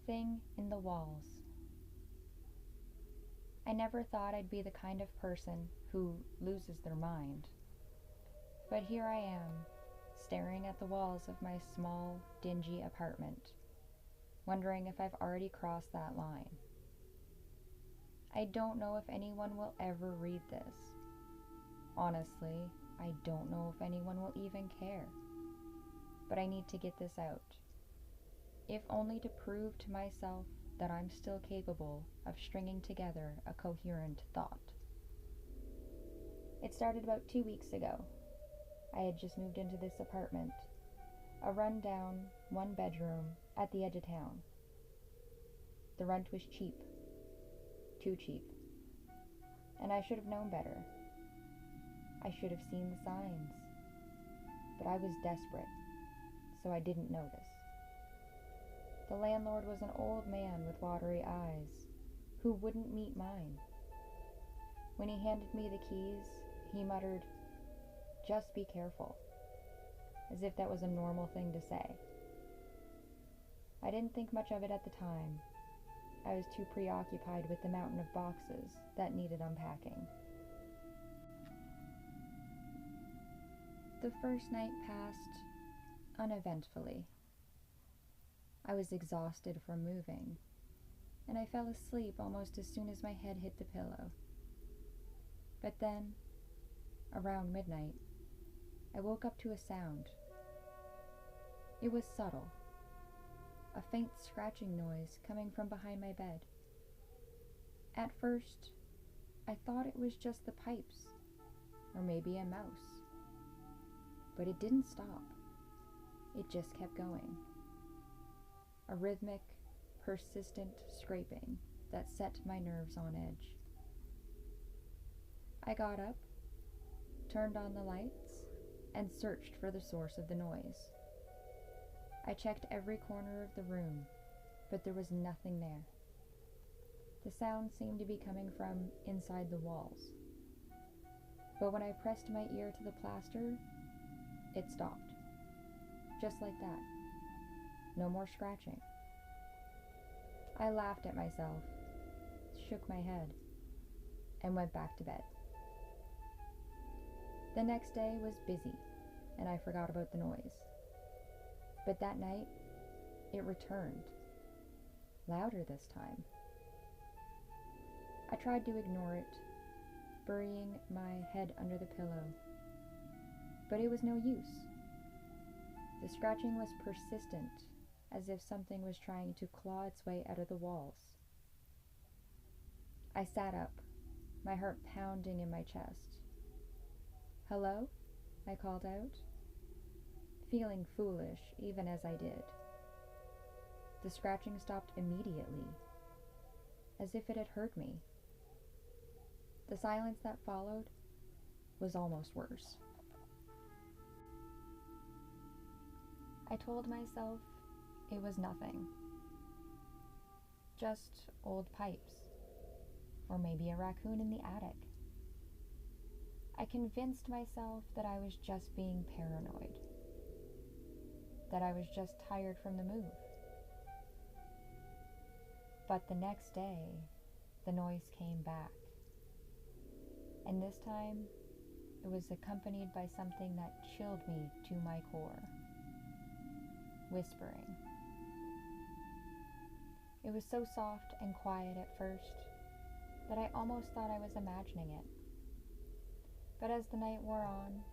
thing in the walls. I never thought I'd be the kind of person who loses their mind. But here I am, staring at the walls of my small, dingy apartment, wondering if I've already crossed that line. I don't know if anyone will ever read this. Honestly, I don't know if anyone will even care. But I need to get this out, if only to prove to myself that I'm still capable of stringing together a coherent thought. It started about 2 weeks ago. I had just moved into this apartment, a run-down, one-bedroom at the edge of town. The rent was cheap, too cheap, and I should have known better. I should have seen the signs, but I was desperate, so I didn't notice. The landlord was an old man with watery eyes who wouldn't meet mine. When he handed me the keys, he muttered, "Just be careful," as if that was a normal thing to say. I didn't think much of it at the time. I was too preoccupied with the mountain of boxes that needed unpacking. The first night passed uneventfully. I was exhausted from moving, and I fell asleep almost as soon as my head hit the pillow. But then, around midnight, I woke up to a sound. It was subtle, a faint scratching noise coming from behind my bed. At first, I thought it was just the pipes, or maybe a mouse. But it didn't stop. It just kept going. A rhythmic, persistent scraping that set my nerves on edge. I got up, turned on the lights, and searched for the source of the noise. I checked every corner of the room, but there was nothing there. The sound seemed to be coming from inside the walls. But when I pressed my ear to the plaster, it stopped. Just like that. No more scratching. I laughed at myself, shook my head, and went back to bed. The next day was busy, and I forgot about the noise. But that night, it returned. Louder this time. I tried to ignore it, burying my head under the pillow. But it was no use. The scratching was persistent, as if something was trying to claw its way out of the walls. I sat up, my heart pounding in my chest. "Hello?" I called out, feeling foolish even as I did. The scratching stopped immediately, as if it had heard me. The silence that followed was almost worse. I told myself it was nothing. Just old pipes, or maybe a raccoon in the attic. I convinced myself that I was just being paranoid, that I was just tired from the move. But the next day, the noise came back. And this time, it was accompanied by something that chilled me to my core. Whispering. It was so soft and quiet at first that I almost thought I was imagining it. But as the night wore on,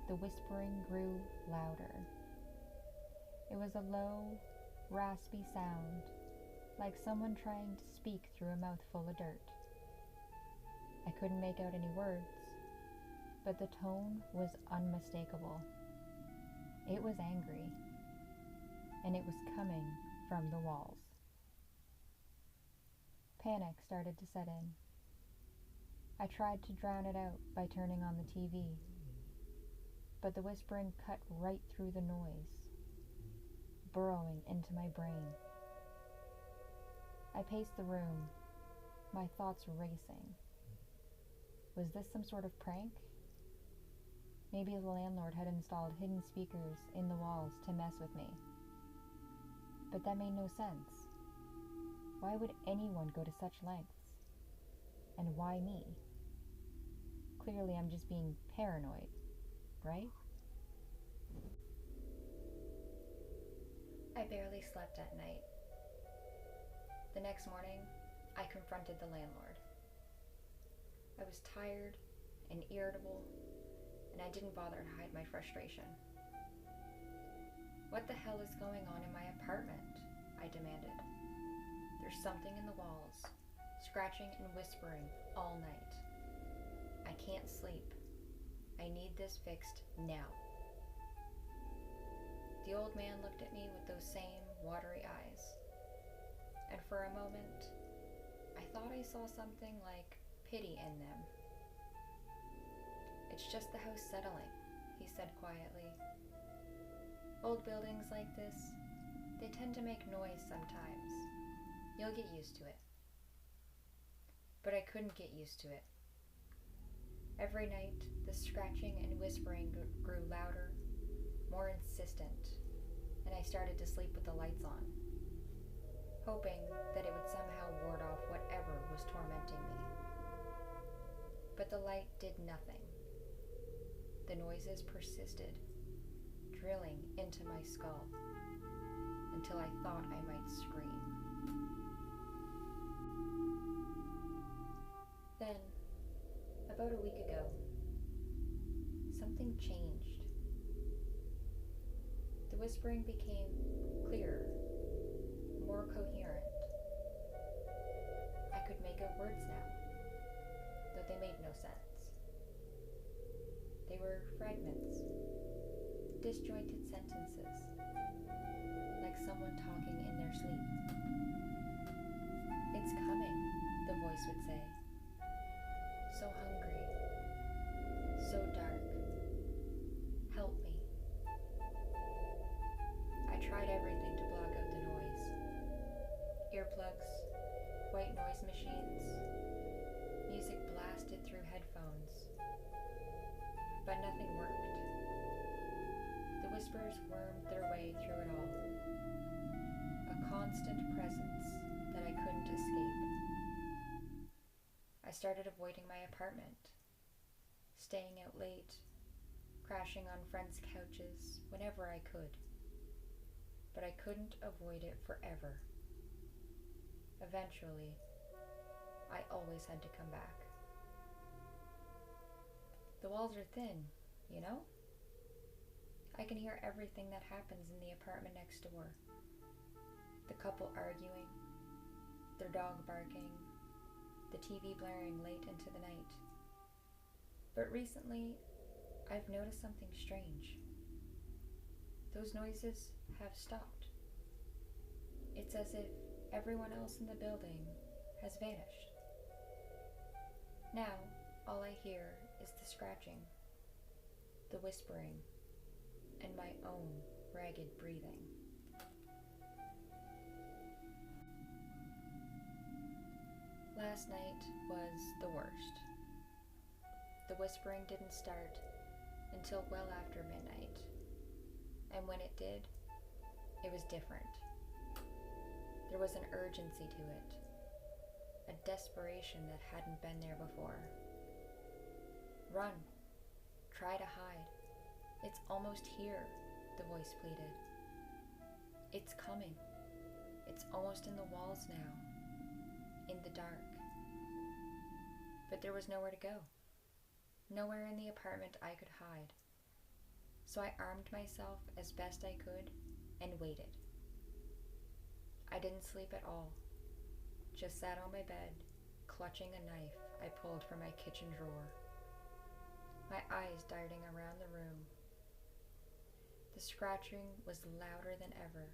the whispering grew louder. It was a low, raspy sound, like someone trying to speak through a mouthful of dirt. I couldn't make out any words, but the tone was unmistakable. It was angry, and it was coming from the walls. Panic started to set in. I tried to drown it out by turning on the TV, but the whispering cut right through the noise, burrowing into my brain. I paced the room, my thoughts racing. Was this some sort of prank? Maybe the landlord had installed hidden speakers in the walls to mess with me. But that made no sense. Why would anyone go to such lengths? And why me? Clearly I'm just being paranoid, right? I barely slept at night. The next morning, I confronted the landlord. I was tired and irritable, and I didn't bother to hide my frustration. What the hell is going on in my apartment? I demanded. There's something in the walls, scratching and whispering all night. I can't sleep. I need this fixed now. The old man looked at me with those same watery eyes, and for a moment, I thought I saw something like pity in them. It's just the house settling, he said quietly. Old buildings like this, they tend to make noise sometimes. You'll get used to it. But I couldn't get used to it. Every night, the scratching and whispering grew louder, more insistent, and I started to sleep with the lights on, hoping that it would somehow ward off whatever was tormenting me. But the light did nothing. The noises persisted, drilling into my skull, until I thought I might scream. Then, about a week ago, something changed. The whispering became clearer, more coherent. I could make out words now, though they made no sense. They were fragments, disjointed sentences, like someone talking in their sleep. It's coming, the voice would say. So hungry, so dark. Help me. I tried everything to block out the noise. Earplugs, white noise machines, music blasted through headphones. But nothing worked. The whispers wormed their way through it all. A constant presence that I couldn't escape. I started avoiding my apartment, staying out late, crashing on friends' couches whenever I could. But I couldn't avoid it forever. Eventually, I always had to come back. The walls are thin, you know? I can hear everything that happens in the apartment next door. The couple arguing, their dog barking, the TV blaring late into the night. But recently, I've noticed something strange. Those noises have stopped. It's as if everyone else in the building has vanished. Now, all I hear is the scratching, the whispering, and my own ragged breathing. Last night was the worst. The whispering didn't start until well after midnight, and when it did, it was different. There was an urgency to it, a desperation that hadn't been there before. Run. Try to hide. It's almost here, the voice pleaded. It's coming. It's almost in the walls now. In the dark. But there was nowhere to go. Nowhere in the apartment I could hide. So I armed myself as best I could and waited. I didn't sleep at all. Just sat on my bed, clutching a knife I pulled from my kitchen drawer. My eyes darting around the room. The scratching was louder than ever,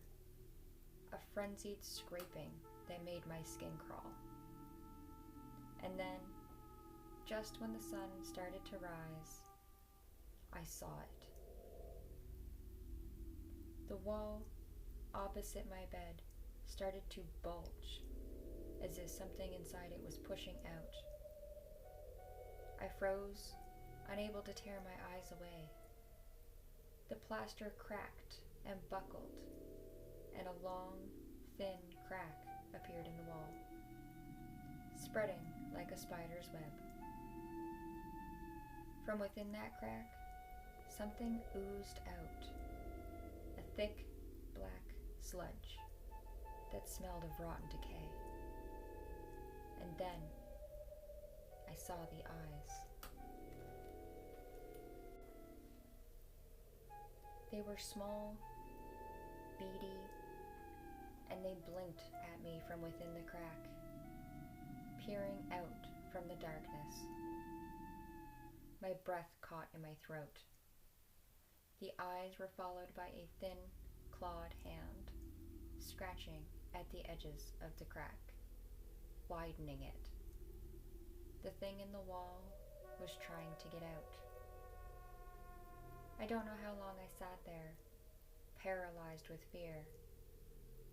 a frenzied scraping that made my skin crawl. And then, just when the sun started to rise, I saw it. The wall opposite my bed started to bulge, as if something inside it was pushing out. I froze, unable to tear my eyes away. The plaster cracked and buckled, and a long, thin crack appeared in the wall, spreading like a spider's web. From within that crack, something oozed out, a thick, black sludge that smelled of rotten decay. And then I saw the eyes. They were small, beady, and they blinked at me from within the crack, peering out from the darkness. My breath caught in my throat. The eyes were followed by a thin, clawed hand, scratching at the edges of the crack, widening it. The thing in the wall was trying to get out. I don't know how long I sat there, paralyzed with fear,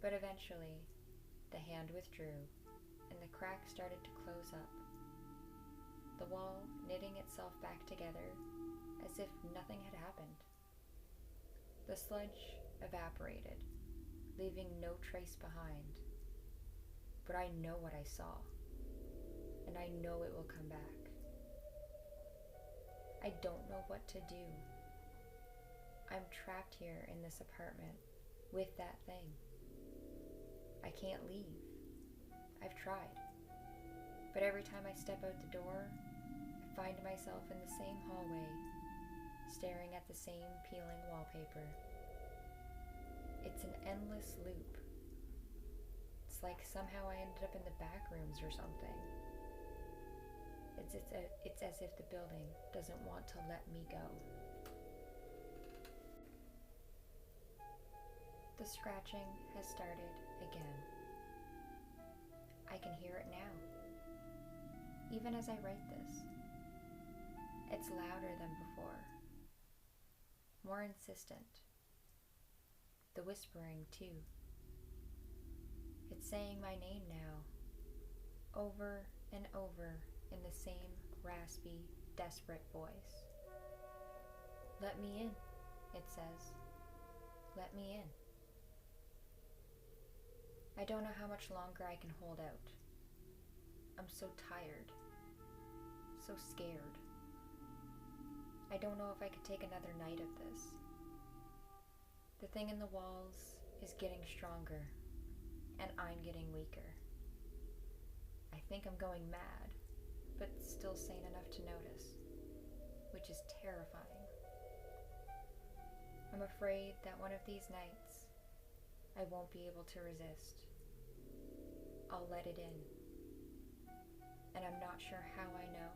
but eventually the hand withdrew and the crack started to close up, the wall knitting itself back together as if nothing had happened. The sludge evaporated, leaving no trace behind, but I know what I saw, and I know it will come back. I don't know what to do. I'm trapped here in this apartment with that thing. I can't leave. I've tried. But every time I step out the door, I find myself in the same hallway, staring at the same peeling wallpaper. It's an endless loop. It's like somehow I ended up in the back rooms or something. It's as if the building doesn't want to let me go. The scratching has started again. I can hear it now, even as I write this. It's louder than before, more insistent. The whispering, too. It's saying my name now, over and over in the same raspy, desperate voice. Let me in, it says. Let me in. I don't know how much longer I can hold out. I'm so tired, so scared. I don't know if I could take another night of this. The thing in the walls is getting stronger, and I'm getting weaker. I think I'm going mad, but still sane enough to notice, which is terrifying. I'm afraid that one of these nights, I won't be able to resist. I'll let it in. And I'm not sure how I know,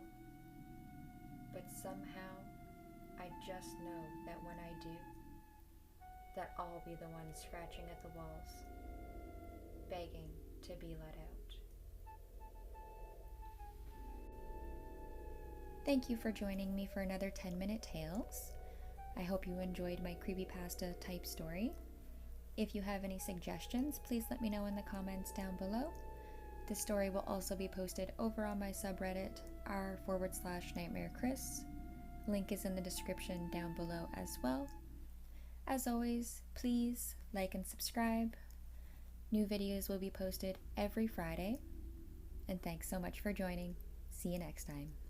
but somehow I just know that when I do, that I'll be the one scratching at the walls, begging to be let out. Thank you for joining me for another 10-minute Tales. I hope you enjoyed my creepypasta type story. If you have any suggestions, please let me know in the comments down below. This story will also be posted over on my subreddit, r/NightmareKrys. Link is in the description down below as well. As always, please like and subscribe. New videos will be posted every Friday. And thanks so much for joining. See you next time.